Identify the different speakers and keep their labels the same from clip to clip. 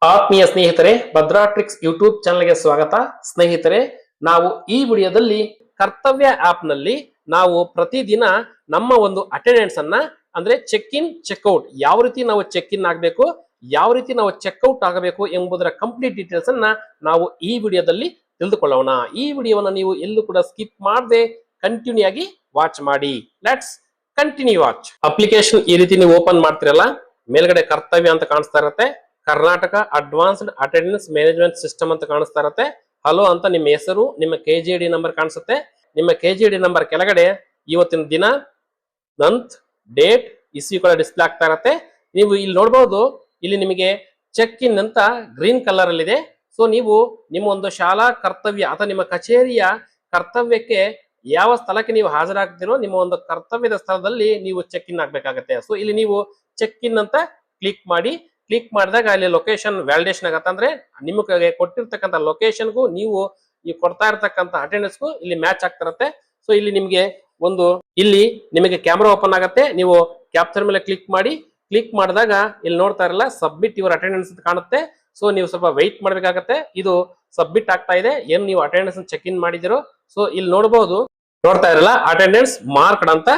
Speaker 1: ಆತ್ಮೀಯ ಸ್ನೇಹಿತರೆ, Bhadra tricks YouTube ಚಾನಲ್ಗೆ ಸ್ವಾಗತ. ಸ್ನೇಹಿತರೆ, ನಾವು ಈ ವಿಡಿಯೋದಲ್ಲಿ ಕರ್ತವ್ಯ ಆಪ್ ನಲ್ಲಿ ನಾವು ಪ್ರತಿದಿನ ನಮ್ಮ ಒಂದು ಅಟೆಂಡೆನ್ಸ್ ಅನ್ನ ಅಂದ್ರೆ ಚೆಕ್ ಇನ್ ಚೆಕ್ಔಟ್ ಯಾವ ರೀತಿ ನಾವು ಚೆಕ್ ಇನ್ ಆಗಬೇಕು, ಯಾವ ರೀತಿ ನಾವು ಚೆಕ್ಔಟ್ ಆಗಬೇಕು ಎಂಬುದರ ಕಂಪ್ಲೀಟ್ ಡೀಟೇಲ್ಸ್ ಅನ್ನ ನಾವು ಈ ವಿಡಿಯೋದಲ್ಲಿ ತಿಳಿದುಕೊಳ್ಳೋಣ. ಈ ವಿಡಿಯೋವನ್ನು ನೀವು ಎಲ್ಲೂ ಕೂಡ ಸ್ಕಿಪ್ ಮಾಡದೆ ಕಂಟಿನ್ಯೂ ಆಗಿ ವಾಚ್ ಮಾಡಿ. Let's continue watch. ಅಪ್ಲಿಕೇಶನ್ ಈ ರೀತಿ ನೀವು ಓಪನ್ ಮಾಡ್ತಿರಲ್ಲ, ಮೇಲ್ಗಡೆ ಕರ್ತವ್ಯ ಅಂತ ಕಾಣಿಸ್ತಾ ಇರುತ್ತೆ, Karnataka advanced attendance management system ಅಂತ ಕಾಣಿಸ್ತಾ ಇರುತ್ತೆ. ಹಲೋ ಅಂತ ನಿಮ್ಮ ಹೆಸರು, ನಿಮ್ಮ KGD ನಂಬರ್ ಕಾಣಿಸುತ್ತೆ. ನಿಮ್ಮ KGD ನಂಬರ್ ಕೆಳಗಡೆ ಇವತ್ತಿನ ದಿನ, ಮಂತ್, ಡೇಟ್, ಇಸ್ವಿ ಕೂಡ ಡಿಸ್ಪ್ಲೇ ಆಗ್ತಾ ಇರುತ್ತೆ. ನೀವು ಇಲ್ಲಿ ನೋಡಬಹುದು, ಇಲ್ಲಿ ನಿಮಗೆ ಚೆಕ್ ಇನ್ ಅಂತ ಗ್ರೀನ್ ಕಲರ್ ಅಲ್ಲಿ ಇದೆ. ಸೊ ನೀವು ನಿಮ್ಮ ಒಂದು ಶಾಲಾ ಕರ್ತವ್ಯ ಅಥವಾ ನಿಮ್ಮ ಕಚೇರಿಯ ಕರ್ತವ್ಯಕ್ಕೆ ಯಾವ ಸ್ಥಳಕ್ಕೆ ನೀವು ಹಾಜರಾಗ್ತಿರೋ ನಿಮ್ಮ ಒಂದು ಕರ್ತವ್ಯದ ಸ್ಥಳದಲ್ಲಿ ನೀವು ಚೆಕ್ ಇನ್ ಆಗ್ಬೇಕಾಗತ್ತೆ. ಸೊ ಇಲ್ಲಿ ನೀವು ಚೆಕ್ ಇನ್ ಅಂತ ಕ್ಲಿಕ್ ಮಾಡಿ. ಕ್ಲಿಕ್ ಮಾಡಿದಾಗ ಅಲ್ಲಿ ಲೊಕೇಶನ್ ವ್ಯಾಲಿಡೇಷನ್ ಆಗತ್ತೆ. ಅಂದ್ರೆ ನಿಮಗೆ ಕೊಟ್ಟಿರ್ತಕ್ಕಂಥ ಲೊಕೇಶನ್ಗೂ ನೀವು ಕೊಡ್ತಾ ಇರ್ತಕ್ಕಂಥ ಅಟೆಂಡೆನ್ಸ್ಗೂ ಇಲ್ಲಿ ಮ್ಯಾಚ್ ಆಗ್ತಿರತ್ತೆ. ಸೊ ಇಲ್ಲಿ ನಿಮಗೆ ಇಲ್ಲಿ ನಿಮಗೆ ಕ್ಯಾಮ್ರಾ ಓಪನ್ ಆಗತ್ತೆ. ನೀವು ಕ್ಯಾಪ್ಚರ್ ಮೇಲೆ ಕ್ಲಿಕ್ ಮಾಡಿ. ಕ್ಲಿಕ್ ಮಾಡಿದಾಗ ಇಲ್ಲಿ ನೋಡ್ತಾ ಇರಲ್ಲ, ಸಬ್ಮಿಟ್ ಯುವರ್ ಅಟೆಂಡೆನ್ಸ್ ಅಂತ ಕಾಣುತ್ತೆ. ಸೊ ನೀವು ಸ್ವಲ್ಪ ವೆಯ್ಟ್ ಮಾಡ್ಬೇಕಾಗತ್ತೆ. ಇದು ಸಬ್ಮಿಟ್ ಆಗ್ತಾ ಇದೆ, ಏನ್ ನೀವು ಅಟೆಂಡೆನ್ಸ್ ಚೆಕ್ ಇನ್ ಮಾಡಿದಿರೋ. ಸೊ ಇಲ್ಲಿ ನೋಡಬಹುದು, ನೋಡ್ತಾ ಇರಲ್ಲ, ಅಟೆಂಡೆನ್ಸ್ ಮಾರ್ಕ್ಡ್ ಅಂತ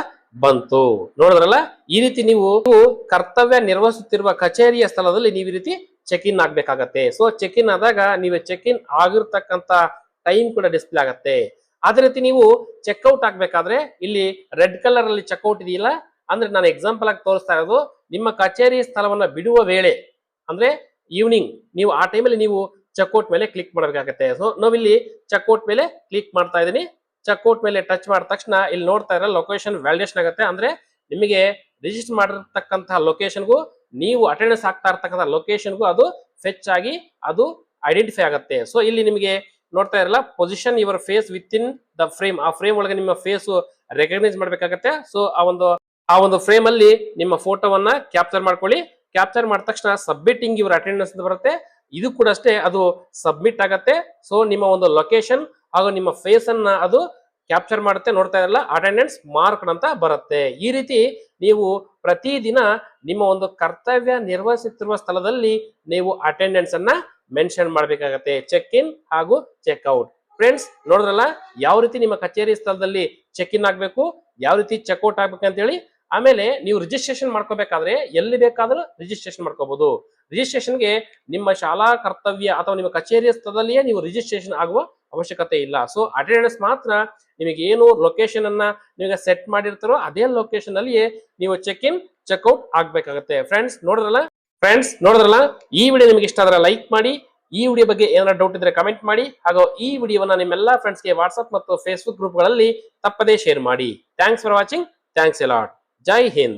Speaker 1: ಬಂತು. ನೋಡಿದ್ರಲ್ಲ, ಈ ರೀತಿ ನೀವು ಕರ್ತವ್ಯ ನಿರ್ವಹಿಸುತ್ತಿರುವ ಕಚೇರಿಯ ಸ್ಥಳದಲ್ಲಿ ನೀವು ಈ ರೀತಿ ಚೆಕ್ ಇನ್ ಆಗ್ಬೇಕಾಗತ್ತೆ. ಸೊ ಚೆಕ್ ಇನ್ ಆದಾಗ ನೀವು ಚೆಕ್ ಇನ್ ಆಗಿರ್ತಕ್ಕಂತ ಟೈಮ್ ಕೂಡ ಡಿಸ್ಪ್ಲೇ ಆಗತ್ತೆ. ಅದೇ ರೀತಿ ನೀವು ಚೆಕ್ಔಟ್ ಆಗ್ಬೇಕಾದ್ರೆ ಇಲ್ಲಿ ರೆಡ್ ಕಲರ್ ಅಲ್ಲಿ ಚೆಕ್ಔಟ್ ಇದೆಯಲ್ಲ, ಅಂದ್ರೆ ನಾನು ಎಕ್ಸಾಂಪಲ್ ಆಗಿ ತೋರಿಸ್ತಾ ಇರೋದು, ನಿಮ್ಮ ಕಚೇರಿ ಸ್ಥಳವನ್ನ ಬಿಡುವ ವೇಳೆ ಅಂದ್ರೆ ಈವ್ನಿಂಗ್, ನೀವು ಆ ಟೈಮಲ್ಲಿ ನೀವು ಚೆಕ್ಔಟ್ ಮೇಲೆ ಕ್ಲಿಕ್ ಮಾಡಬೇಕಾಗತ್ತೆ. ಸೊ ನಾವಿಲ್ಲಿ ಚೆಕ್ಔಟ್ ಮೇಲೆ ಕ್ಲಿಕ್ ಮಾಡ್ತಾ ಇದೀನಿ. ಚೆಕ್ಔಟ್ ಮೇಲೆ ಟಚ್ ಮಾಡಿದ ತಕ್ಷಣ ಇಲ್ಲಿ ನೋಡ್ತಾ ಇರೋ ಲೊಕೇಶನ್ ವ್ಯಾಲಿಡೇಷನ್ ಆಗುತ್ತೆ. ಅಂದ್ರೆ ನಿಮಗೆ ರಿಜಿಸ್ಟರ್ ಮಾಡಿರ್ತಕ್ಕಂತಹ ಲೊಕೇಶನ್ಗೂ ನೀವು ಅಟೆಂಡೆನ್ಸ್ ಆಗ್ತಾ ಇರ್ತಕ್ಕಂಥ ಲೊಕೇಶನ್ಗೂ ಅದು ಫೆಚ್ ಆಗಿ ಅದು ಐಡೆಂಟಿಫೈ ಆಗುತ್ತೆ. ಸೊ ಇಲ್ಲಿ ನಿಮಗೆ ನೋಡ್ತಾ ಇರಲ್ಲ, position your face within the frame, ಆ ಫ್ರೇಮ್ ಒಳಗೆ ನಿಮ್ಮ ಫೇಸ್ ರೆಕಗ್ನೈಸ್ ಮಾಡ್ಬೇಕಾಗತ್ತೆ. ಸೊ ಆ ಒಂದು ಫ್ರೇಮ್ ಅಲ್ಲಿ ನಿಮ್ಮ ಫೋಟೋವನ್ನ ಕ್ಯಾಪ್ಚರ್ ಮಾಡ್ಕೊಳ್ಳಿ. ಕ್ಯಾಪ್ಚರ್ ಮಾಡಿದ ತಕ್ಷಣ ಸಬ್ಮಿಟಿಂಗ್ ಯುವರ್ ಅಟೆಂಡೆನ್ಸ್ ಅಂತ ಬರುತ್ತೆ. ಇದು ಕೂಡ ಅಷ್ಟೇ, ಅದು ಸಬ್ಮಿಟ್ ಆಗತ್ತೆ. ಸೊ ನಿಮ್ಮ ಒಂದು ಲೊಕೇಶನ್ ಹಾಗೂ ನಿಮ್ಮ ಫೇಸ್ ಅನ್ನ ಅದು ಕ್ಯಾಪ್ಚರ್ ಮಾಡುತ್ತೆ. ನೋಡ್ತಾ ಇರಲ್ಲ, ಅಟೆಂಡೆನ್ಸ್ ಮಾರ್ಕ್ಡ್ ಅಂತ ಬರುತ್ತೆ. ಈ ರೀತಿ ನೀವು ಪ್ರತಿದಿನ ನಿಮ್ಮ ಒಂದು ಕರ್ತವ್ಯ ನಿರ್ವಹಿಸುತ್ತಿರುವ ಸ್ಥಳದಲ್ಲಿ ನೀವು ಅಟೆಂಡೆನ್ಸ್ ಅನ್ನ ಮೆನ್ಷನ್ ಮಾಡಬೇಕಾಗತ್ತೆ, ಚೆಕ್ ಇನ್ ಹಾಗೂ ಚೆಕ್ಔಟ್. ಫ್ರೆಂಡ್ಸ್, ನೋಡಿದ್ರಲ್ಲ, ಯಾವ ರೀತಿ ನಿಮ್ಮ ಕಚೇರಿ ಸ್ಥಳದಲ್ಲಿ ಚೆಕ್ ಇನ್ ಆಗ್ಬೇಕು, ಯಾವ ರೀತಿ ಚೆಕ್ಔಟ್ ಆಗ್ಬೇಕು ಅಂತ ಹೇಳಿ. ಆಮೇಲೆ ನೀವು ರಿಜಿಸ್ಟ್ರೇಷನ್ ಮಾಡ್ಕೋಬೇಕಾದ್ರೆ ಎಲ್ಲಿ ಬೇಕಾದ್ರೂ ರಿಜಿಸ್ಟ್ರೇಷನ್ ಮಾಡ್ಕೋಬಹುದು. ರಿಜಿಸ್ಟ್ರೇಷನ್ಗೆ ನಿಮ್ಮ ಶಾಲಾ ಕರ್ತವ್ಯ ಅಥವಾ ನಿಮ್ಮ ಕಚೇರಿಯ ಸ್ಥಳದಲ್ಲಿಯೇ ನೀವು ರಿಜಿಸ್ಟ್ರೇಷನ್ ಆಗುವ ಅವಶ್ಯಕತೆ ಇಲ್ಲ. ಸೊ ಅಟೆಂಡೆನ್ಸ್ ಮಾತ್ರ ನಿಮಗೆ ಏನು ಲೊಕೇಶನ್ ಅನ್ನ ನಿಮಗೆ ಸೆಟ್ ಮಾಡಿರ್ತಾರೋ ಅದೇ ಲೊಕೇಶನ್ ಅಲ್ಲಿಯೇ ನೀವು ಚೆಕ್ ಇನ್ ಚೆಕ್ಔಟ್ ಆಗ್ಬೇಕಾಗುತ್ತೆ. ಫ್ರೆಂಡ್ಸ್ ನೋಡಿದ್ರಲ್ಲ, ಈ ವಿಡಿಯೋ ನಿಮಗೆ ಇಷ್ಟ ಆದ್ರೆ ಲೈಕ್ ಮಾಡಿ. ಈ ವಿಡಿಯೋ ಬಗ್ಗೆ ಏನಾರ ಡೌಟ್ ಇದ್ರೆ ಕಮೆಂಟ್ ಮಾಡಿ. ಹಾಗೂ ಈ ವಿಡಿಯೋವನ್ನ ನಿಮ್ಮೆಲ್ಲಾ ಫ್ರೆಂಡ್ಸ್ಗೆ ವಾಟ್ಸ್ಆಪ್ ಮತ್ತು ಫೇಸ್ಬುಕ್ ಗ್ರೂಪ್ಗಳಲ್ಲಿ ತಪ್ಪದೇ ಶೇರ್ ಮಾಡಿ. Thanks for watching. Thanks A lot. Jai Hind.